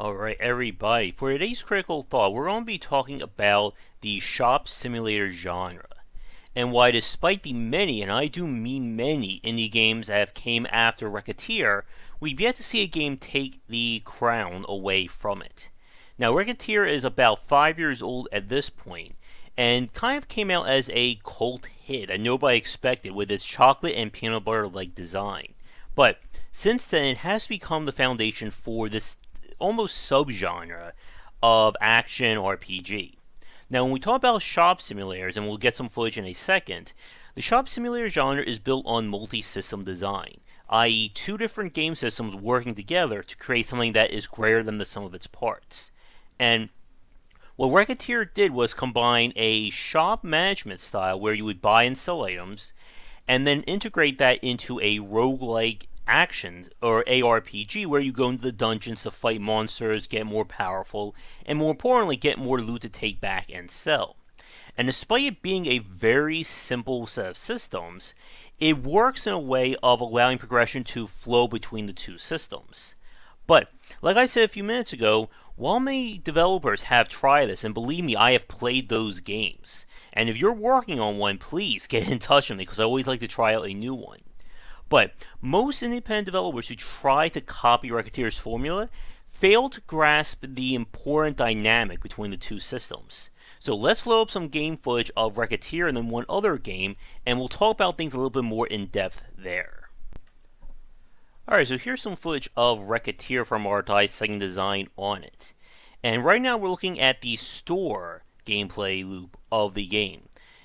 Alright, everybody, for today's critical thought, we're going to be talking about the shop simulator genre, and why despite the many, and I do mean many, indie games that have came after Recettear, we've yet to see a game take the crown away from it. Now, Recettear is about 5 years old at this point, and kind of came out as a cult hit that nobody expected with its chocolate and peanut butter-like design. But since then, it has become the foundation for this almost subgenre of action RPG. Now, when we talk about shop simulators, and we'll get some footage in a second, the shop simulator genre is built on multi-system design, i.e. two different game systems working together to create something that is greater than the sum of its parts. And what Recettear did was combine a shop management style where you would buy and sell items, and then integrate that into a roguelike action or ARPG where you go into the dungeons to fight monsters, get more powerful, and more importantly, get more loot to take back and sell. And despite it being a very simple set of systems, it works in a way of allowing progression to flow between the two systems. But, like I said a few minutes ago, while many developers have tried this, and believe me, I have played those games, and if you're working on one, please get in touch with me, because I always like to try out a new one. But most independent developers who try to copy Recettear's formula fail to grasp the important dynamic between the two systems. So let's load up some game footage of Recettear and then one other game, and we'll talk about things a little bit more in depth there. Alright, so here's some footage of Recettear from our Dissecting Design on it. And right now we're looking at the store gameplay loop of the game.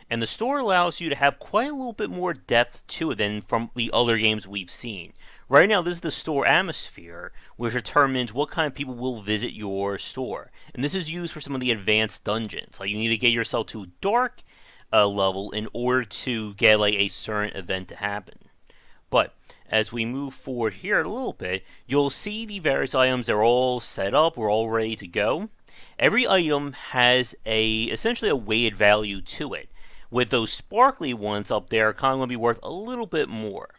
And the store allows you to have quite a little bit more depth to it than from the other games we've seen. Right now, this is the store atmosphere, which determines what kind of people will visit your store. And this is used for some of the advanced dungeons. Like, you need to get yourself to a dark level in order to get like a certain event to happen. But as we move forward here a little bit, you'll see the various items are all set up, we're all ready to go. Every item has essentially a weighted value to it, with those sparkly ones up there kind of going to be worth a little bit more.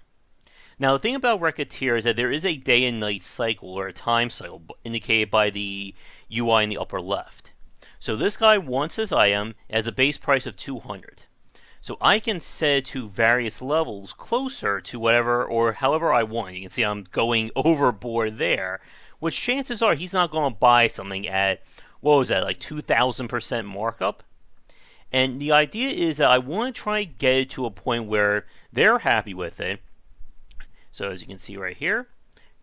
Now, the thing about Recettear is that there is a day and night cycle, or a time cycle, indicated by the UI in the upper left. So this guy wants his item as a base price of 200. So I can set it to various levels closer to whatever or however I want. You can see I'm going overboard there, which chances are he's not going to buy something at, what was that, like 2,000% markup? And the idea is that I want to try and get it to a point where they're happy with it. So as you can see right here,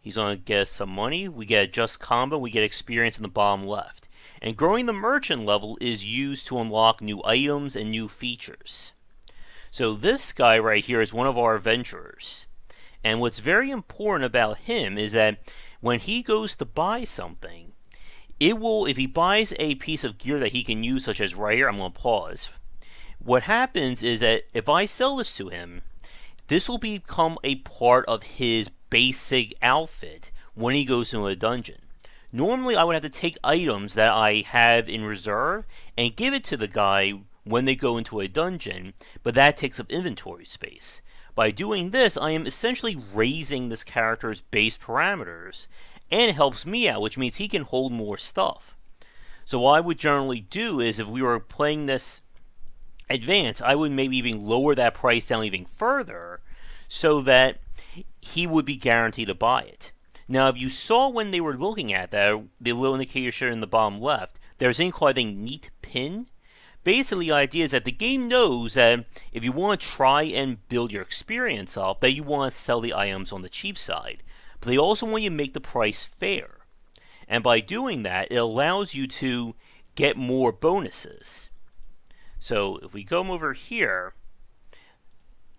he's going to get us some money. We get a just combo. We get experience in the bottom left. And growing the merchant level is used to unlock new items and new features. So this guy right here is one of our adventurers. And what's very important about him is that when he goes to buy something, it will, if he buys a piece of gear that he can use, such as right here, I'm going to pause. What happens is that if I sell this to him, this will become a part of his basic outfit when he goes into a dungeon. Normally, I would have to take items that I have in reserve and give it to the guy when they go into a dungeon, but that takes up inventory space. By doing this, I am essentially raising this character's base parameters, and it helps me out, which means he can hold more stuff. So what I would generally do is, if we were playing this advanced, I would maybe even lower that price down even further, so that he would be guaranteed to buy it. Now, if you saw when they were looking at that, the little indicator showed in the bottom left, there's something called a neat pin. Basically, the idea is that the game knows that if you want to try and build your experience up, that you want to sell the items on the cheap side. But they also want you to make the price fair. And by doing that, it allows you to get more bonuses. So if we come over here,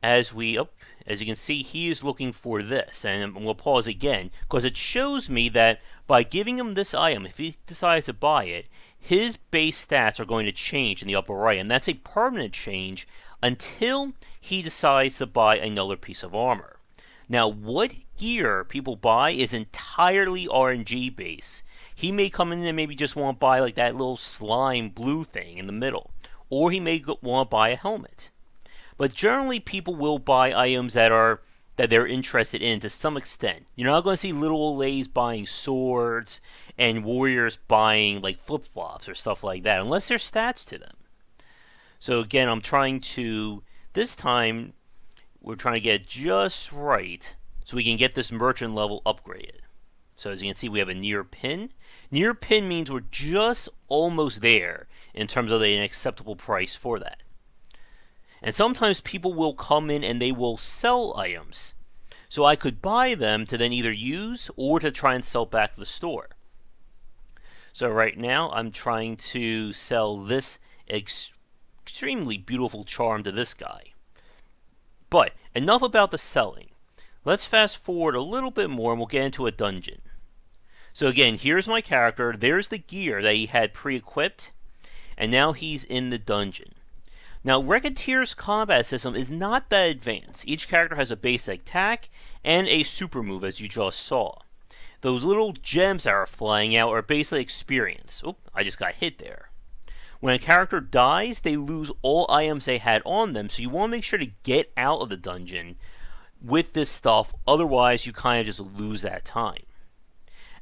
as you can see, he is looking for this. And we'll pause again, because it shows me that by giving him this item, if he decides to buy it, his base stats are going to change in the upper right. And that's a permanent change until he decides to buy another piece of armor. Now, what gear people buy is entirely RNG based. He may come in and maybe just want to buy like that little slime blue thing in the middle. Or he may want to buy a helmet. But generally, people will buy items that are that they're interested in to some extent. You're not going to see little old ladies buying swords and warriors buying like flip-flops or stuff like that, unless there's stats to them. So again, I'm trying to, this time, we're trying to get it just right so we can get this merchant level upgraded. So as you can see, we have a near pin. Near pin means we're just almost there in terms of an acceptable price for that. And sometimes people will come in and they will sell items. So I could buy them to then either use or to try and sell back to the store. So right now I'm trying to sell this extremely beautiful charm to this guy. But enough about the selling. Let's fast forward a little bit more and we'll get into a dungeon. So again, here's my character. There's the gear that he had pre-equipped. And now he's in the dungeon. Now, Recettear's combat system is not that advanced. Each character has a basic attack and a super move, as you just saw. Those little gems that are flying out are basically experience. Oop, I just got hit there. When a character dies, they lose all items they had on them, so you want to make sure to get out of the dungeon with this stuff, otherwise you kind of just lose that time.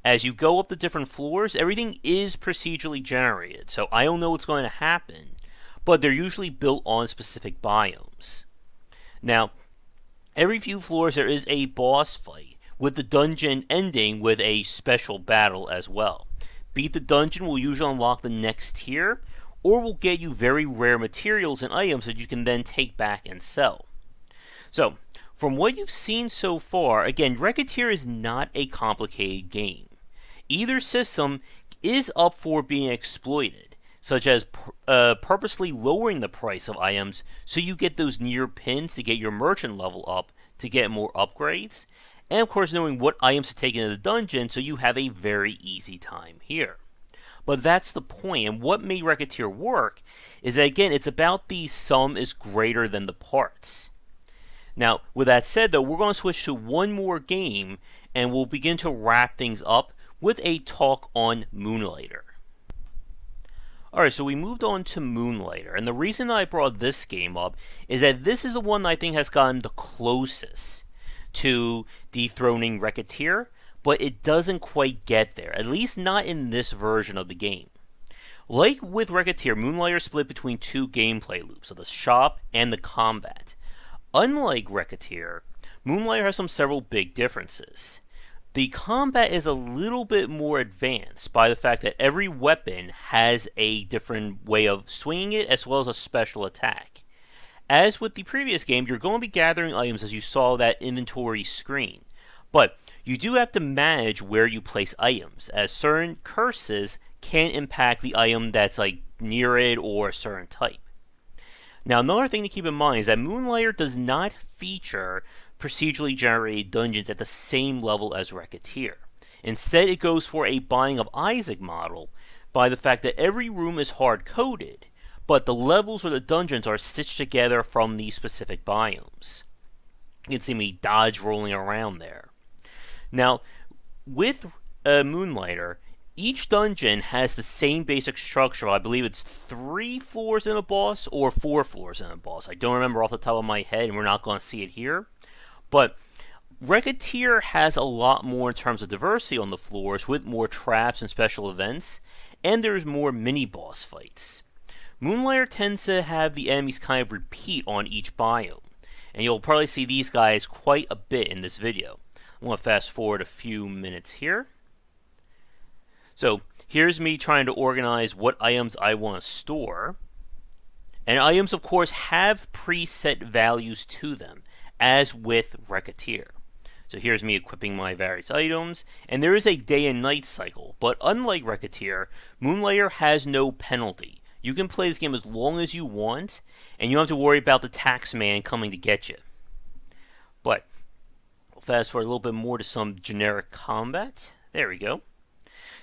As you go up the different floors, everything is procedurally generated, so I don't know what's going to happen, but they're usually built on specific biomes. Now, every few floors there is a boss fight, with the dungeon ending with a special battle as well. Beat the dungeon will usually unlock the next tier, or will get you very rare materials and items that you can then take back and sell. So, from what you've seen so far, again, Recettear is not a complicated game. Either system is up for being exploited, such as purposely lowering the price of items so you get those near pins to get your merchant level up to get more upgrades, and of course knowing what items to take into the dungeon so you have a very easy time here. But that's the point, and what made Recettear work is that, again, it's about the sum is greater than the parts. Now, with that said, though, we're going to switch to one more game, and we'll begin to wrap things up with a talk on Moonlighter. Alright, so we moved on to Moonlighter, and the reason I brought this game up is that this is the one that I think has gotten the closest to dethroning Recettear, but it doesn't quite get there, at least not in this version of the game. Like with Recettear, Moonlighter is split between two gameplay loops, so the shop and the combat. Unlike Recettear, Moonlighter has several big differences. The combat is a little bit more advanced by the fact that every weapon has a different way of swinging it as well as a special attack. As with the previous game, you're going to be gathering items as you saw that inventory screen, but you do have to manage where you place items, as certain curses can impact the item that's like near it or a certain type. Now, another thing to keep in mind is that Moonlighter does not feature procedurally generated dungeons at the same level as Recettear. Instead, it goes for a Binding of Isaac model by the fact that every room is hard-coded, but the levels or the dungeons are stitched together from these specific biomes. You can see me dodge rolling around there. Now, with Moonlighter, each dungeon has the same basic structure. I believe it's 3 floors in a boss or 4 floors in a boss. I don't remember off the top of my head, and we're not going to see it here. But Recettear has a lot more in terms of diversity on the floors, with more traps and special events, and there's more mini-boss fights. Moonlighter tends to have the enemies kind of repeat on each biome, and you'll probably see these guys quite a bit in this video. I'm going to fast forward a few minutes here. So here's me trying to organize what items I want to store. And items, of course, have preset values to them, as with Recettear. So here's me equipping my various items, and there is a day and night cycle, but unlike Recettear, Moonlighter has no penalty. You can play this game as long as you want, and you don't have to worry about the tax man coming to get you. But I'll fast forward a little bit more to some generic combat. There we go.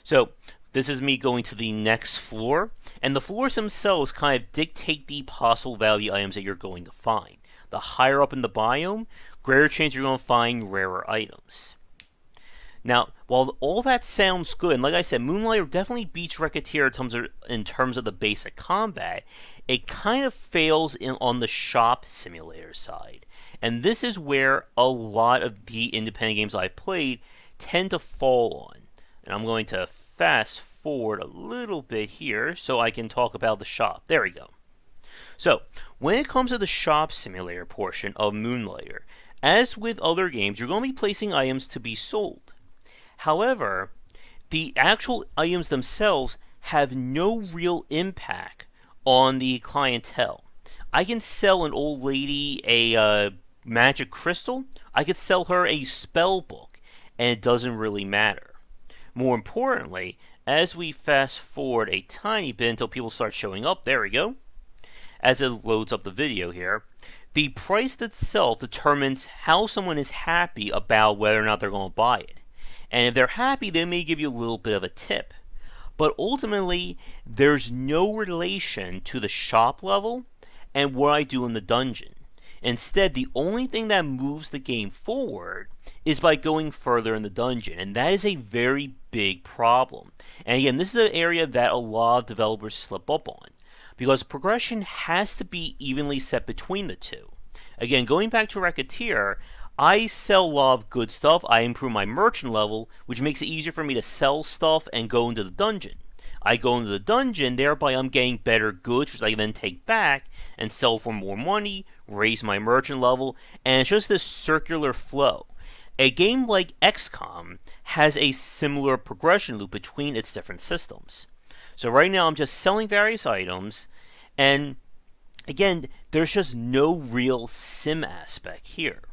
So this is me going to the next floor, and the floors themselves kind of dictate the possible value items that you're going to find. The higher up in the biome, greater chance you're going to find rarer items. Now, while all that sounds good, and like I said, Moonlighter definitely beats Recettear in terms of the basic combat, it kind of fails on the shop simulator side. And this is where a lot of the independent games I've played tend to fall on. And I'm going to fast forward a little bit here so I can talk about the shop. There we go. So, when it comes to the shop simulator portion of Moonlighter, as with other games, you're going to be placing items to be sold. However, the actual items themselves have no real impact on the clientele. I can sell an old lady a magic crystal. I could sell her a spell book, and it doesn't really matter. More importantly, as we fast forward a tiny bit until people start showing up, there we go, as it loads up the video here, the price itself determines how someone is happy about whether or not they're going to buy it. And if they're happy, they may give you a little bit of a tip. But ultimately, there's no relation to the shop level and what I do in the dungeon. Instead, the only thing that moves the game forward is by going further in the dungeon, and that is a very big problem. And again, this is an area that a lot of developers slip up on, because progression has to be evenly set between the two. Again, going back to Recettear, I sell a lot of good stuff. I improve my merchant level, which makes it easier for me to sell stuff and go into the dungeon. I go into the dungeon, thereby I'm getting better goods, which I then take back and sell for more money, raise my merchant level, and it's just this circular flow. A game like XCOM has a similar progression loop between its different systems. So right now I'm just selling various items, and again, there's just no real sim aspect here.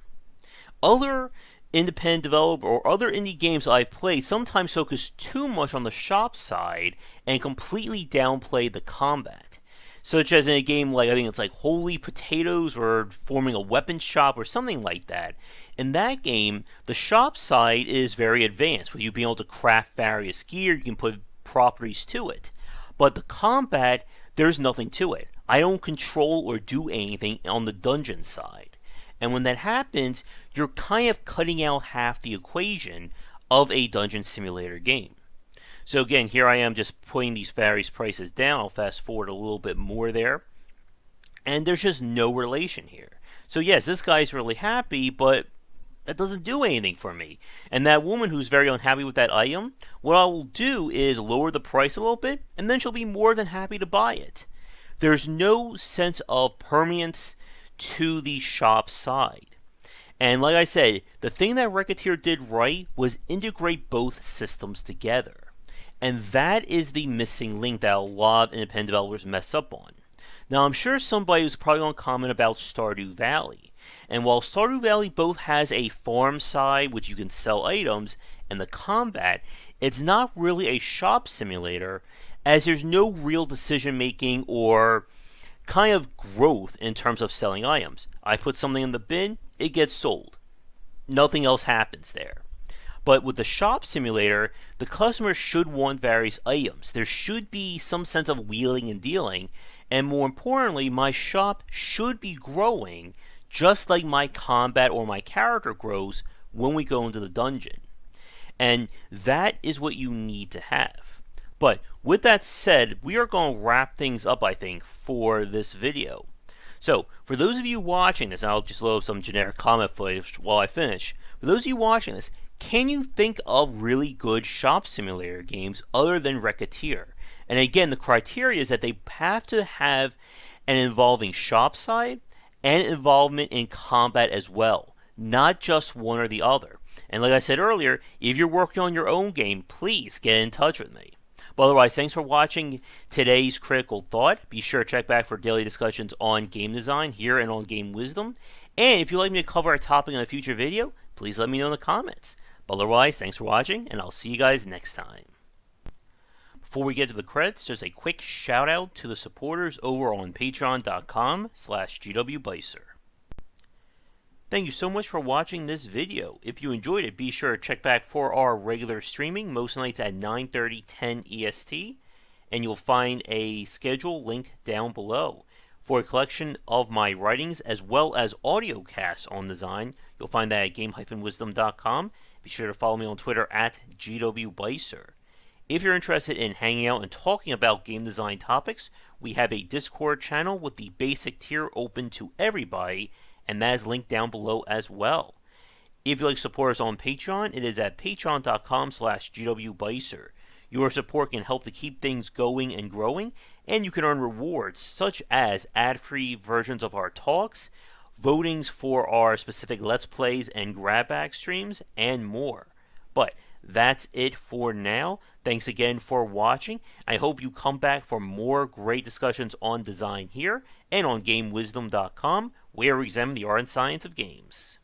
Other independent developer or other indie games I've played sometimes focus too much on the shop side and completely downplay the combat. Such as in a game like, I think it's like Holy Potatoes or forming a weapon shop or something like that. In that game, the shop side is very advanced, with you being able to craft various gear, you can put properties to it. But the combat, there's nothing to it. I don't control or do anything on the dungeon side. And when that happens, you're kind of cutting out half the equation of a dungeon simulator game. So again, here I am just putting these various prices down. I'll fast forward a little bit more there. And there's just no relation here. So yes, this guy's really happy, but that doesn't do anything for me. And that woman who's very unhappy with that item, what I will do is lower the price a little bit, and then she'll be more than happy to buy it. There's no sense of permanence to the shop side. And like I said, the thing that Recettear did right was integrate both systems together. And that is the missing link that a lot of independent developers mess up on. Now I'm sure somebody was probably going to comment about Stardew Valley. And while Stardew Valley both has a farm side, which you can sell items, and the combat, it's not really a shop simulator, as there's no real decision making or kind of growth in terms of selling items. I put something in the bin, it gets sold. Nothing else happens there. But with the shop simulator, the customer should want various items. There should be some sense of wheeling and dealing, and more importantly, my shop should be growing just like my combat or my character grows when we go into the dungeon. And that is what you need to have. But with that said, we are going to wrap things up, I think, for this video. So, for those of you watching this, and I'll just load some generic comment footage while I finish. For those of you watching this, can you think of really good shop simulator games other than Recettear? And again, the criteria is that they have to have an involving shop side and involvement in combat as well, not just one or the other. And like I said earlier, if you're working on your own game, please get in touch with me. But otherwise, thanks for watching today's Critical Thought. Be sure to check back for daily discussions on game design here and on Game Wisdom. And if you'd like me to cover a topic in a future video, please let me know in the comments. But otherwise, thanks for watching, and I'll see you guys next time. Before we get to the credits, just a quick shout out to the supporters over on patreon.com/gwbicer. Thank you so much for watching this video. If you enjoyed it, be sure to check back for our regular streaming, most nights at 9:30, 10 EST, and you'll find a schedule linked down below. For a collection of my writings as well as audio casts on design, you'll find that at game-wisdom.com. Be sure to follow me on Twitter at GWBicer. If you're interested in hanging out and talking about game design topics, we have a Discord channel with the basic tier open to everybody, and that is linked down below as well. If you'd like to support us on Patreon, it is at patreon.com/GWBicer. Your support can help to keep things going and growing, and you can earn rewards such as ad-free versions of our talks, votings for our specific Let's Plays and grab bag streams, and more. But that's it for now. Thanks again for watching. I hope you come back for more great discussions on design here and on GameWisdom.com, where we examine the art and science of games.